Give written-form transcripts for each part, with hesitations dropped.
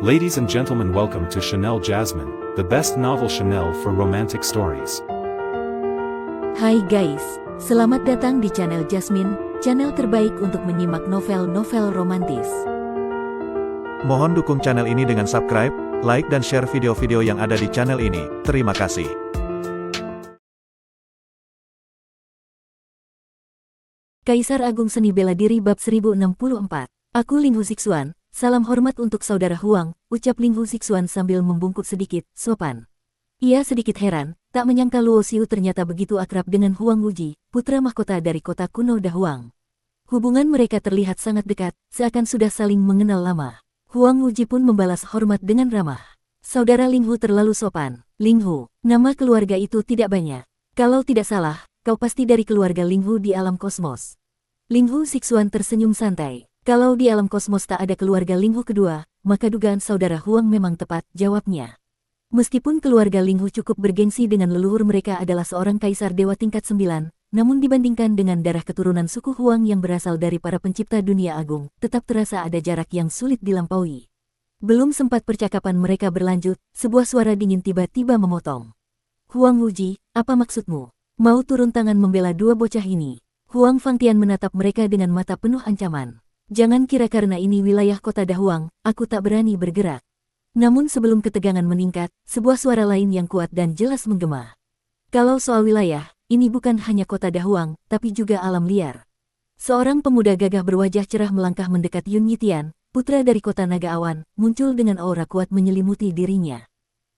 Ladies and gentlemen, welcome to Chanel Jasmine, the best novel Chanel for romantic stories. Hai guys, selamat datang di channel Jasmine, channel terbaik untuk menyimak novel-novel romantis. Mohon dukung channel ini dengan subscribe, like dan share video-video yang ada di channel ini. Terima kasih. Kaisar Agung Seni Bela Diri Bab 1064. Aku Ling Hu Sixuan, salam hormat untuk saudara Huang, ucap Ling Hu Sixuan sambil membungkuk sedikit, sopan. Ia sedikit heran, tak menyangka Luo Xiu ternyata begitu akrab dengan Huang Wuji, putra mahkota dari kota kuno Dahuang. Hubungan mereka terlihat sangat dekat, seakan sudah saling mengenal lama. Huang Wuji pun membalas hormat dengan ramah. Saudara Ling Hu terlalu sopan. Ling Hu, nama keluarga itu tidak banyak. Kalau tidak salah, kau pasti dari keluarga Ling Hu di alam kosmos. Ling Hu Sixuan tersenyum santai. Kalau di alam kosmos tak ada keluarga Ling Hu kedua, maka dugaan saudara Huang memang tepat, jawabnya. Meskipun keluarga Ling Hu cukup bergengsi dengan leluhur mereka adalah seorang kaisar dewa tingkat 9, namun dibandingkan dengan darah keturunan suku Huang yang berasal dari para pencipta dunia agung, tetap terasa ada jarak yang sulit dilampaui. Belum sempat percakapan mereka berlanjut, sebuah suara dingin tiba-tiba memotong. Huang Wuji, apa maksudmu? Mau turun tangan membela dua bocah ini? Huang Fangtian menatap mereka dengan mata penuh ancaman. Jangan kira karena ini wilayah kota Dahuang, aku tak berani bergerak. Namun sebelum ketegangan meningkat, sebuah suara lain yang kuat dan jelas menggema. Kalau soal wilayah, ini bukan hanya kota Dahuang, tapi juga alam liar. Seorang pemuda gagah berwajah cerah melangkah mendekat Yun Yitian, putra dari kota Naga Awan, muncul dengan aura kuat menyelimuti dirinya.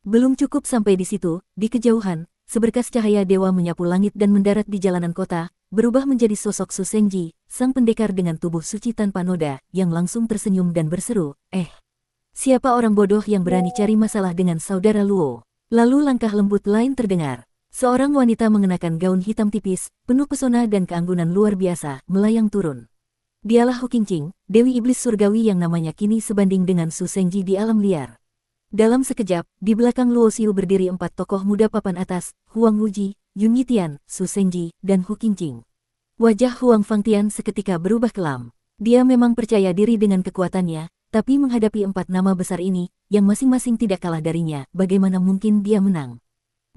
Belum cukup sampai di situ, di kejauhan, seberkas cahaya dewa menyapu langit dan mendarat di jalanan kota, berubah menjadi sosok Su Shengji, sang pendekar dengan tubuh suci tanpa noda, yang langsung tersenyum dan berseru, siapa orang bodoh yang berani cari masalah dengan saudara Luo? Lalu langkah lembut lain terdengar. Seorang wanita mengenakan gaun hitam tipis, penuh pesona dan keanggunan luar biasa, melayang turun. Dialah Hu Qingqing, Dewi Iblis Surgawi yang namanya kini sebanding dengan Su Shengji di alam liar. Dalam sekejap, di belakang Luo Xiu berdiri 4 tokoh muda papan atas, Huang Wuji, Yun Yitian, Su Shengji, dan Hu Qingqing. Wajah Huang Fangtian seketika berubah kelam. Dia memang percaya diri dengan kekuatannya, tapi menghadapi 4 nama besar ini, yang masing-masing tidak kalah darinya, bagaimana mungkin dia menang?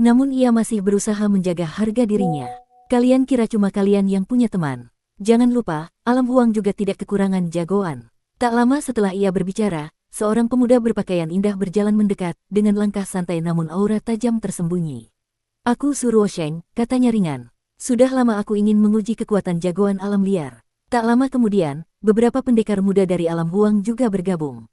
Namun ia masih berusaha menjaga harga dirinya. Kalian kira cuma kalian yang punya teman? Jangan lupa, alam Huang juga tidak kekurangan jagoan. Tak lama setelah ia berbicara, seorang pemuda berpakaian indah berjalan mendekat, dengan langkah santai namun aura tajam tersembunyi. Aku Su Ruosheng, katanya ringan. Sudah lama aku ingin menguji kekuatan jagoan alam liar. Tak lama kemudian, beberapa pendekar muda dari alam Huang juga bergabung.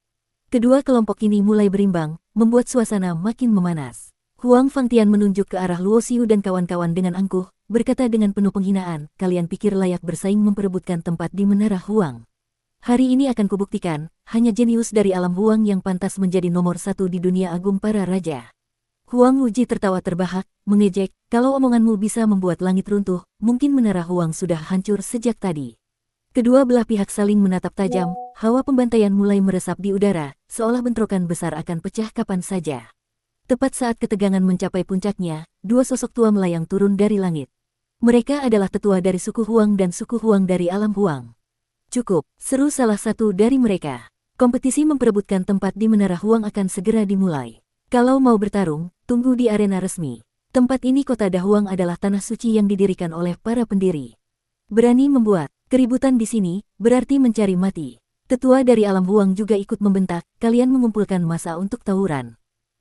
Kedua kelompok ini mulai berimbang, membuat suasana makin memanas. Huang Fangtian menunjuk ke arah Luo Xiu dan kawan-kawan dengan angkuh, berkata dengan penuh penghinaan, kalian pikir layak bersaing memperebutkan tempat di Menara Huang? Hari ini akan kubuktikan, hanya jenius dari alam Huang yang pantas menjadi nomor 1 di dunia agung para raja. Huang Wuji tertawa terbahak, mengejek, kalau omonganmu bisa membuat langit runtuh, mungkin Menara Huang sudah hancur sejak tadi. Kedua belah pihak saling menatap tajam, hawa pembantaian mulai meresap di udara, seolah bentrokan besar akan pecah kapan saja. Tepat saat ketegangan mencapai puncaknya, dua sosok tua melayang turun dari langit. Mereka adalah tetua dari suku Huang dan suku Huang dari alam Huang. Cukup, seru salah satu dari mereka. Kompetisi memperebutkan tempat di Menara Huang akan segera dimulai. Kalau mau bertarung, tunggu di arena resmi. Tempat ini kota Dahuang adalah tanah suci yang didirikan oleh para pendiri. Berani membuat keributan di sini, berarti mencari mati. Tetua dari alam Huang juga ikut membentak, kalian mengumpulkan massa untuk tawuran.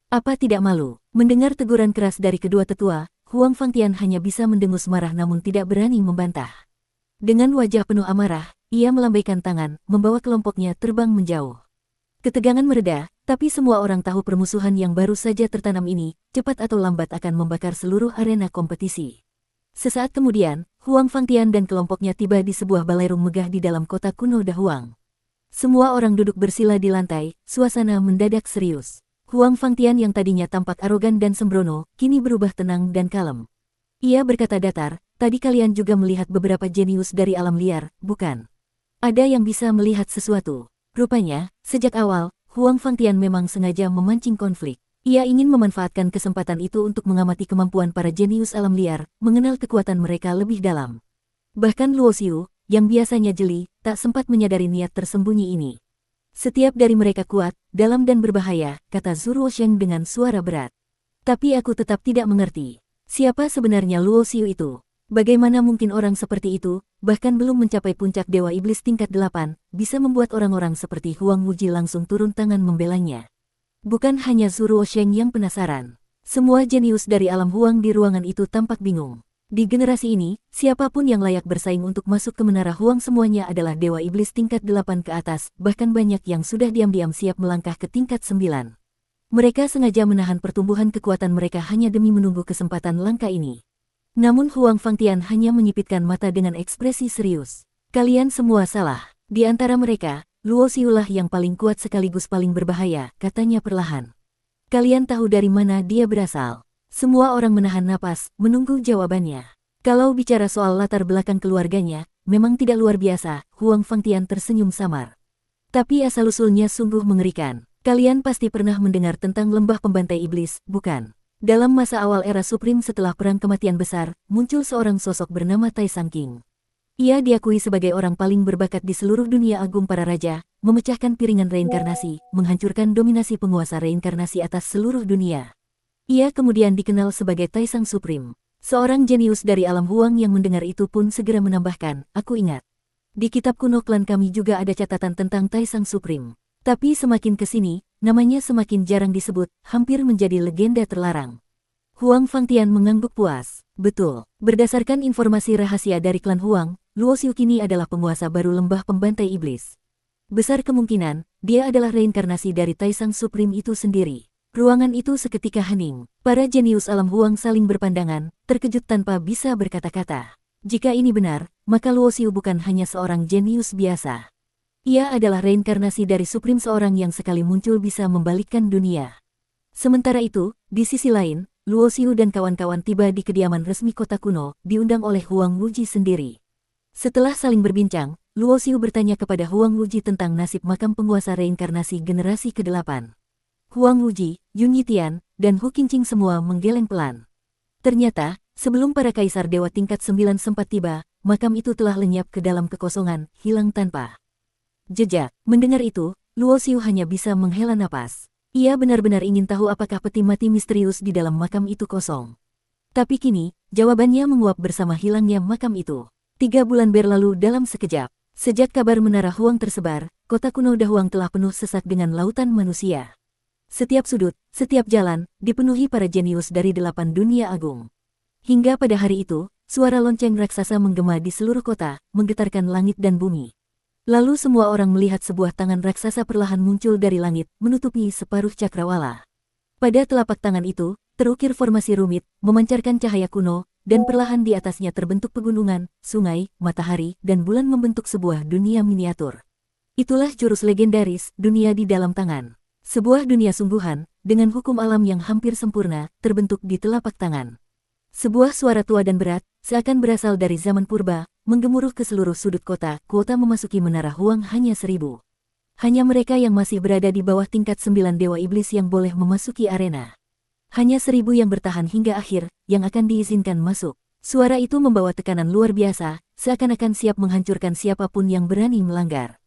Apa tidak malu? Mendengar teguran keras dari kedua tetua, Huang Fangtian hanya bisa mendengus marah namun tidak berani membantah. Dengan wajah penuh amarah, ia melambaikan tangan, membawa kelompoknya terbang menjauh. Ketegangan mereda, tapi semua orang tahu permusuhan yang baru saja tertanam ini, cepat atau lambat akan membakar seluruh arena kompetisi. Sesaat kemudian, Huang Fangtian dan kelompoknya tiba di sebuah balairung megah di dalam kota kuno Dahuang. Semua orang duduk bersila di lantai, suasana mendadak serius. Huang Fangtian yang tadinya tampak arogan dan sembrono, kini berubah tenang dan kalem. Ia berkata datar, tadi kalian juga melihat beberapa jenius dari alam liar, bukan? Ada yang bisa melihat sesuatu. Rupanya, sejak awal, Huang Fangtian memang sengaja memancing konflik. Ia ingin memanfaatkan kesempatan itu untuk mengamati kemampuan para jenius alam liar, mengenal kekuatan mereka lebih dalam. Bahkan Luo Xiu, yang biasanya jeli, tak sempat menyadari niat tersembunyi ini. Setiap dari mereka kuat, dalam dan berbahaya, kata Zhuo Sheng dengan suara berat. Tapi aku tetap tidak mengerti. Siapa sebenarnya Luo Xiu itu? Bagaimana mungkin orang seperti itu, bahkan belum mencapai puncak Dewa Iblis tingkat 8, bisa membuat orang-orang seperti Huang Wuji langsung turun tangan membelanya? Bukan hanya Zhuo Sheng yang penasaran. Semua jenius dari alam Huang di ruangan itu tampak bingung. Di generasi ini, siapapun yang layak bersaing untuk masuk ke Menara Huang semuanya adalah Dewa Iblis tingkat 8 ke atas, bahkan banyak yang sudah diam-diam siap melangkah ke tingkat 9. Mereka sengaja menahan pertumbuhan kekuatan mereka hanya demi menunggu kesempatan langka ini. Namun Huang Fangtian hanya menyipitkan mata dengan ekspresi serius. Kalian semua salah. Di antara mereka, Luo Xiu lah yang paling kuat sekaligus paling berbahaya, katanya perlahan. Kalian tahu dari mana dia berasal? Semua orang menahan napas, menunggu jawabannya. Kalau bicara soal latar belakang keluarganya, memang tidak luar biasa, Huang Fangtian tersenyum samar. Tapi asal-usulnya sungguh mengerikan. Kalian pasti pernah mendengar tentang lembah pembantai iblis, bukan? Dalam masa awal era Supreme setelah Perang Kematian Besar, muncul seorang sosok bernama Tai Sang King. Ia diakui sebagai orang paling berbakat di seluruh dunia agung para raja, memecahkan piringan reinkarnasi, menghancurkan dominasi penguasa reinkarnasi atas seluruh dunia. Ia kemudian dikenal sebagai Tai Sang Supreme. Seorang jenius dari alam Huang yang mendengar itu pun segera menambahkan, aku ingat. Di kitab kuno klan kami juga ada catatan tentang Tai Sang Supreme. Tapi semakin kesini, namanya semakin jarang disebut, hampir menjadi legenda terlarang. Huang Fangtian mengangguk puas. Betul, berdasarkan informasi rahasia dari klan Huang, Luo Xiu kini adalah penguasa baru lembah pembantai iblis. Besar kemungkinan, dia adalah reinkarnasi dari Tai Sang Supreme itu sendiri. Ruangan itu seketika hening. Para jenius alam Huang saling berpandangan, terkejut tanpa bisa berkata-kata. Jika ini benar, maka Luo Xiu bukan hanya seorang jenius biasa. Ia adalah reinkarnasi dari Supreme, seorang yang sekali muncul bisa membalikkan dunia. Sementara itu, di sisi lain, Luo Xiu dan kawan-kawan tiba di kediaman resmi kota kuno, diundang oleh Huang Wuji sendiri. Setelah saling berbincang, Luo Xiu bertanya kepada Huang Wuji tentang nasib makam penguasa reinkarnasi generasi ke-8. Huang Wuji, Yun Yitian, dan Hu Qingqing semua menggeleng pelan. Ternyata, sebelum para kaisar dewa tingkat 9 sempat tiba, makam itu telah lenyap ke dalam kekosongan, hilang tanpa jejak. Mendengar itu, Luo Xiu hanya bisa menghela napas. Ia benar-benar ingin tahu apakah peti mati misterius di dalam makam itu kosong. Tapi kini, jawabannya menguap bersama hilangnya makam itu. 3 bulan berlalu dalam sekejap. Sejak kabar Menara Huang tersebar, kota kuno Dahuang telah penuh sesak dengan lautan manusia. Setiap sudut, setiap jalan, dipenuhi para jenius dari 8 dunia agung. Hingga pada hari itu, suara lonceng raksasa menggema di seluruh kota, menggetarkan langit dan bumi. Lalu semua orang melihat sebuah tangan raksasa perlahan muncul dari langit, menutupi separuh cakrawala. Pada telapak tangan itu, terukir formasi rumit, memancarkan cahaya kuno, dan perlahan di atasnya terbentuk pegunungan, sungai, matahari, dan bulan membentuk sebuah dunia miniatur. Itulah jurus legendaris, dunia di dalam tangan. Sebuah dunia sungguhan, dengan hukum alam yang hampir sempurna, terbentuk di telapak tangan. Sebuah suara tua dan berat, seakan berasal dari zaman purba, menggemuruh ke seluruh sudut kota. Kuota memasuki Menara Huang hanya 1000. Hanya mereka yang masih berada di bawah tingkat 9 Dewa Iblis yang boleh memasuki arena. Hanya 1000 yang bertahan hingga akhir, yang akan diizinkan masuk. Suara itu membawa tekanan luar biasa, seakan-akan siap menghancurkan siapapun yang berani melanggar.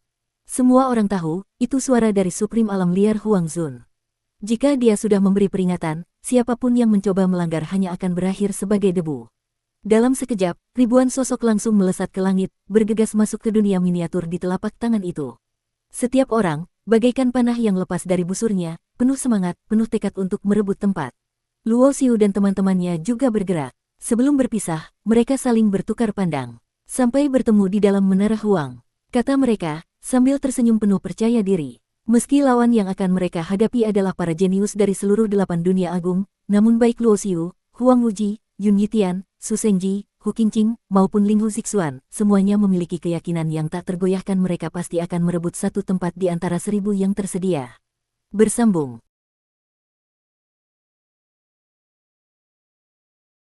Semua orang tahu, itu suara dari Supreme Alam Liar Huang Zun. Jika dia sudah memberi peringatan, siapapun yang mencoba melanggar hanya akan berakhir sebagai debu. Dalam sekejap, ribuan sosok langsung melesat ke langit, bergegas masuk ke dunia miniatur di telapak tangan itu. Setiap orang, bagaikan panah yang lepas dari busurnya, penuh semangat, penuh tekad untuk merebut tempat. Luo Xiu dan teman-temannya juga bergerak. Sebelum berpisah, mereka saling bertukar pandang. Sampai bertemu di dalam Menara Huang. Kata mereka, sambil tersenyum penuh percaya diri. Meski lawan yang akan mereka hadapi adalah para jenius dari seluruh 8 dunia agung, namun baik Luo Xiu, Huang Wuji, Yun Yitian, Su Shengji, Hu Qingqing, maupun Ling Zixuan, semuanya memiliki keyakinan yang tak tergoyahkan mereka pasti akan merebut satu tempat di antara 1000 yang tersedia. Bersambung.